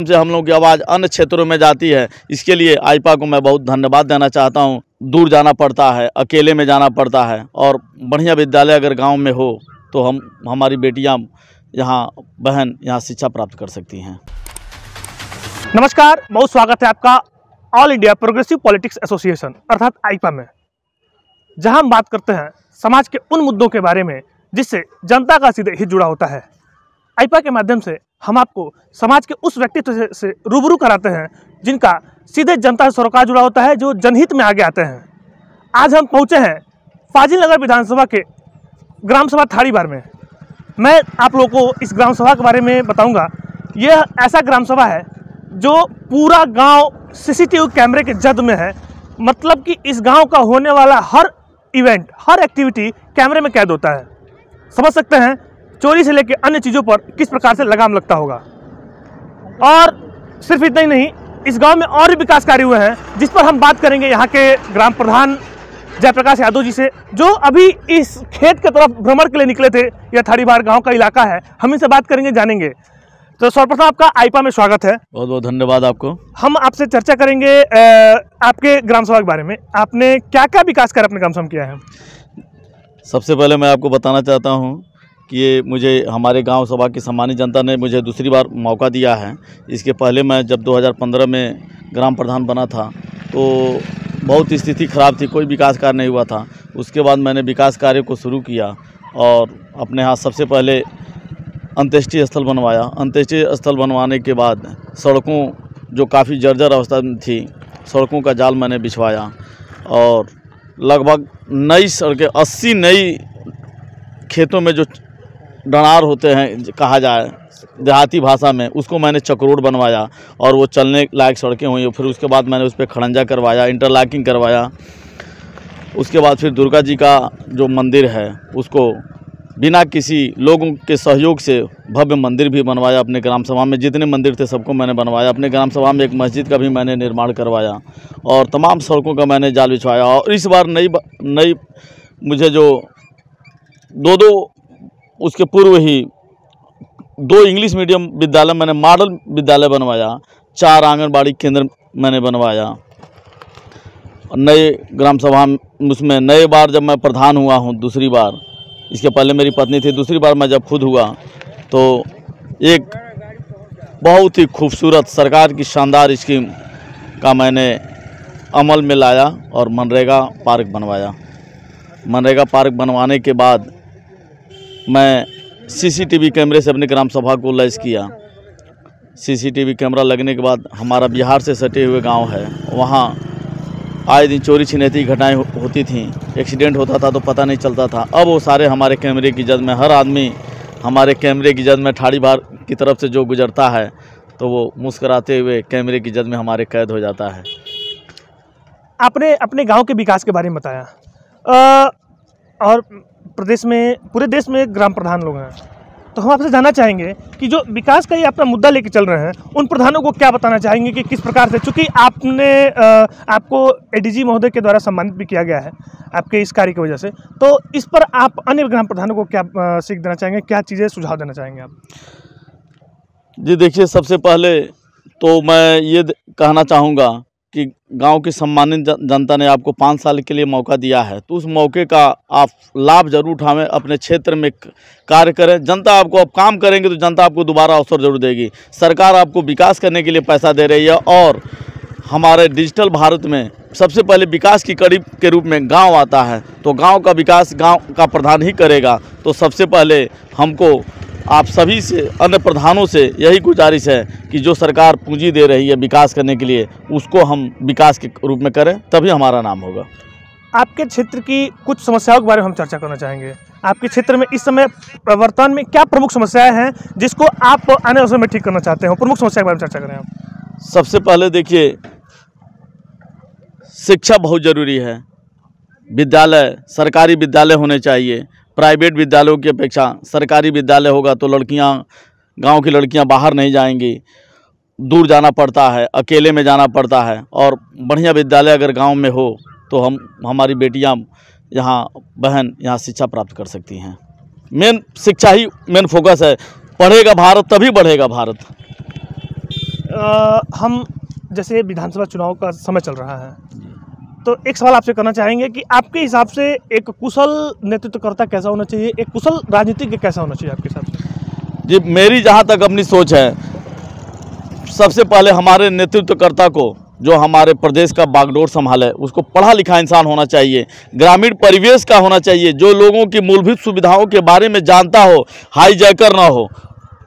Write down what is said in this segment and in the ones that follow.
माध्यम से हम लोग की आवाज़ अन्य क्षेत्रों में जाती है। इसके लिए आईपा को मैं बहुत धन्यवाद देना चाहता हूँ। दूर जाना पड़ता है, अकेले में जाना पड़ता है, और बढ़िया विद्यालय अगर गांव में हो तो हमारी बेटियां यहाँ बहन यहाँ शिक्षा प्राप्त कर सकती हैं। नमस्कार, बहुत स्वागत है आपका all India progressive politics association अर्थात आईपा में, जहां हम बात करते हैं समाज के उन मुद्दों के बारे में जिससे जनता का सीधे हित जुड़ा होता है। आईपा के माध्यम से हम आपको समाज के उस व्यक्तित्व से रूबरू कराते हैं जिनका सीधे जनता से सरोकार जुड़ा होता है, जो जनहित में आगे आते हैं। आज हम पहुंचे हैं फाजिल नगर विधानसभा के ग्राम सभा थाड़ीबार में। मैं आप लोगों को इस ग्राम सभा के बारे में बताऊंगा। यह ऐसा ग्राम सभा है जो पूरा गांव सीसीटीवी कैमरे के जद में है। मतलब कि इस गांव का होने वाला हर इवेंट, हर एक्टिविटी कैमरे में कैद होता है। समझ सकते हैं चोरी से लेकर अन्य चीज़ों पर किस प्रकार से लगाम लगता होगा। और सिर्फ इतना ही नहीं, इस गांव में और भी विकास कार्य हुए हैं जिस पर हम बात करेंगे यहाँ के ग्राम प्रधान जयप्रकाश यादव जी से, जो अभी इस खेत के तरफ भ्रमण के लिए निकले थे। यह थाड़ीबार गांव का इलाका है, हम इनसे बात करेंगे, जानेंगे। तो सर्वप्रथम आपका आईपा में स्वागत है। बहुत बहुत धन्यवाद आपको। हम आपसे चर्चा करेंगे आपके ग्राम सभा के बारे में। आपने क्या क्या विकास कार्य अपने ग्राम सभा में किया है? सबसे पहले मैं आपको बताना चाहता हूँ कि ये मुझे हमारे गांव सभा की सम्मानित जनता ने मुझे दूसरी बार मौका दिया है। इसके पहले मैं जब 2015 में ग्राम प्रधान बना था तो बहुत स्थिति ख़राब थी, कोई विकास कार्य नहीं हुआ था। उसके बाद मैंने विकास कार्य को शुरू किया और अपने यहाँ सबसे पहले अंत्येष्टि स्थल बनवाया। अंत्येष्टि स्थल बनवाने के बाद सड़कों जो काफ़ी जर्जर अवस्था में थी, सड़कों का जाल मैंने बिछवाया और लगभग नई सड़कें 80 नई खेतों में जो डनार होते हैं कहा जाए देहाती भाषा में, उसको मैंने चक्रोड बनवाया और वो चलने लायक सड़कें हुई। फिर उसके बाद मैंने उस पर खड़ंजा करवाया, इंटरलॉकिंग करवाया। उसके बाद फिर दुर्गा जी का जो मंदिर है उसको बिना किसी लोगों के सहयोग से भव्य मंदिर भी बनवाया। अपने ग्राम सभा में जितने मंदिर थे सबको मैंने बनवाया। अपने ग्राम सभा में एक मस्जिद का भी मैंने निर्माण करवाया और तमाम सड़कों का मैंने जाल बिछवाया। और इस बार नई मुझे जो दो उसके पूर्व ही 2 इंग्लिश मीडियम विद्यालय मैंने मॉडल विद्यालय बनवाया, 4 आंगनबाड़ी केंद्र मैंने बनवाया। नए ग्राम सभा उसमें नए बार जब मैं प्रधान हुआ हूँ दूसरी बार, इसके पहले मेरी पत्नी थी, दूसरी बार मैं जब खुद हुआ तो एक बहुत ही खूबसूरत सरकार की शानदार स्कीम का मैंने अमल में लाया और मनरेगा पार्क बनवाया। मनरेगा पार्क बनवाने के बाद मैं सीसीटीवी कैमरे से अपने ग्राम सभा को लैस किया। सीसीटीवी कैमरा लगने के बाद हमारा बिहार से सटे हुए गांव है, वहाँ आए दिन चोरी छिनैती घटनाएं होती थीं, एक्सीडेंट होता था तो पता नहीं चलता था। अब वो सारे हमारे कैमरे की जद में, हर आदमी हमारे कैमरे की जद में थाड़ीबार की तरफ से जो गुजरता है तो वो मुस्कराते हुए कैमरे की जद में हमारे कैद हो जाता है। आपने अपने गांव के विकास के बारे में बताया और प्रदेश में, पूरे देश में ग्राम प्रधान लोग हैं, तो हम आपसे जानना चाहेंगे कि जो विकास का ये अपना मुद्दा लेके चल रहे हैं, उन प्रधानों को क्या बताना चाहेंगे कि किस प्रकार से, चूँकि आपको एडीजी महोदय के द्वारा सम्मानित भी किया गया है आपके इस कार्य की वजह से, तो इस पर आप अन्य ग्राम प्रधानों को क्या सीख देना चाहेंगे, क्या चीज़ें सुझाव देना चाहेंगे आप? जी देखिए, सबसे पहले तो मैं ये कहना चाहूँगा कि गांव की सम्मानित जनता ने आपको 5 साल के लिए मौका दिया है, तो उस मौके का आप लाभ जरूर उठावें, अपने क्षेत्र में कार्य करें। जनता आपको, आप काम करेंगे तो जनता आपको दोबारा अवसर जरूर देगी। सरकार आपको विकास करने के लिए पैसा दे रही है और हमारे डिजिटल भारत में सबसे पहले विकास की कड़ी के रूप में गाँव आता है, तो गाँव का विकास गाँव का प्रधान ही करेगा। तो सबसे पहले हमको आप सभी से, अन्य प्रधानों से यही गुजारिश है कि जो सरकार पूंजी दे रही है विकास करने के लिए, उसको हम विकास के रूप में करें, तभी हमारा नाम होगा। आपके क्षेत्र की कुछ समस्याओं के बारे में हम चर्चा करना चाहेंगे। आपके क्षेत्र में इस समय वर्तमान में क्या प्रमुख समस्याएं हैं जिसको आप आने वाले समय में ठीक करना चाहते हो? प्रमुख समस्या के बारे में चर्चा करें आप। सबसे पहले देखिए, शिक्षा बहुत ज़रूरी है। विद्यालय, सरकारी विद्यालय होने चाहिए। प्राइवेट विद्यालयों की अपेक्षा सरकारी विद्यालय होगा तो लड़कियां, गांव की लड़कियां बाहर नहीं जाएंगी, दूर जाना पड़ता है, अकेले में जाना पड़ता है। और बढ़िया विद्यालय अगर गांव में हो तो हमारी बेटियां यहाँ बहन यहाँ शिक्षा प्राप्त कर सकती हैं। मेन शिक्षा ही मेन फोकस है। पढ़ेगा भारत तभी बढ़ेगा भारत। हम जैसे विधानसभा चुनाव का समय चल रहा है, तो एक सवाल आपसे करना चाहेंगे कि आपके हिसाब से एक कुशल नेतृत्वकर्ता कैसा होना चाहिए, एक कुशल राजनीतिज्ञ कैसा होना चाहिए आपके हिसाब से? जी, मेरी जहाँ तक अपनी सोच है, सबसे पहले हमारे नेतृत्वकर्ता को, जो हमारे प्रदेश का बागडोर संभाले, उसको पढ़ा लिखा इंसान होना चाहिए, ग्रामीण परिवेश का होना चाहिए, जो लोगों की मूलभूत सुविधाओं के बारे में जानता हो, हाईजैकर ना हो,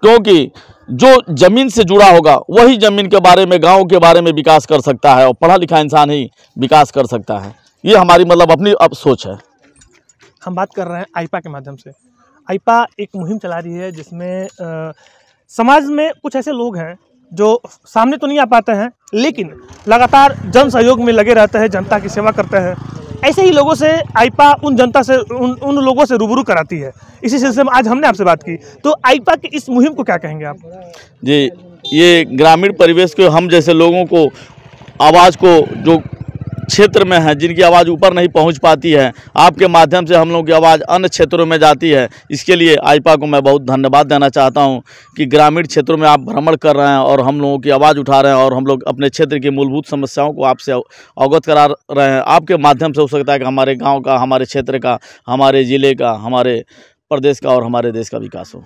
क्योंकि जो ज़मीन से जुड़ा होगा वही ज़मीन के बारे में, गाँव के बारे में विकास कर सकता है, और पढ़ा लिखा इंसान ही विकास कर सकता है। ये हमारी मतलब अपनी अब सोच है। हम बात कर रहे हैं आईपा के माध्यम से। आईपा एक मुहिम चला रही है जिसमें समाज में कुछ ऐसे लोग हैं जो सामने तो नहीं आ पाते हैं, लेकिन लगातार जन सहयोग में लगे रहते हैं, जनता की सेवा करते हैं। ऐसे ही लोगों से आईपा उन जनता से उन लोगों से रूबरू कराती है। इसी सिलसिले में आज हमने आपसे बात की, तो आईपा की इस मुहिम को क्या कहेंगे आप? जी, ये ग्रामीण परिवेश के हम जैसे लोगों को आवाज़ को, जो क्षेत्र में है, जिनकी आवाज़ ऊपर नहीं पहुंच पाती है, आपके माध्यम से हम लोगों की आवाज़ अन्य क्षेत्रों में जाती है। इसके लिए आईपा को मैं बहुत धन्यवाद देना चाहता हूं कि ग्रामीण क्षेत्रों में आप भ्रमण कर रहे हैं और हम लोगों की आवाज़ उठा रहे हैं, और हम लोग अपने क्षेत्र की मूलभूत समस्याओं को आपसे अवगत करा रहे हैं। आपके माध्यम से हो सकता है कि हमारे गाँव का, हमारे क्षेत्र का, हमारे ज़िले का, हमारे प्रदेश का और हमारे देश का विकास हो।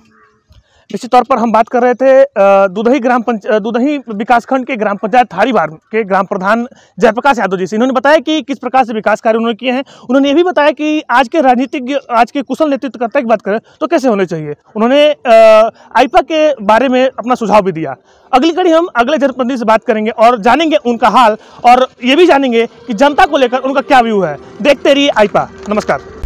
निश्चित तौर पर हम बात कर रहे थे दुधही विकासखंड के ग्राम पंचायत थारीवार के ग्राम प्रधान जयप्रकाश यादव जी से। इन्होंने बताया कि किस प्रकार से विकास कार्य उन्होंने किए हैं। उन्होंने ये भी बताया कि आज के राजनीतिज्ञ, आज के कुशल नेतृत्वकर्ता की बात करें तो कैसे होने चाहिए। उन्होंने आईपा के बारे में अपना सुझाव भी दिया। अगली कड़ी हम अगले जनप्रतिनिधि से बात करेंगे और जानेंगे उनका हाल, और ये भी जानेंगे कि जनता को लेकर उनका क्या व्यू है। देखते रहिए आईपा। नमस्कार।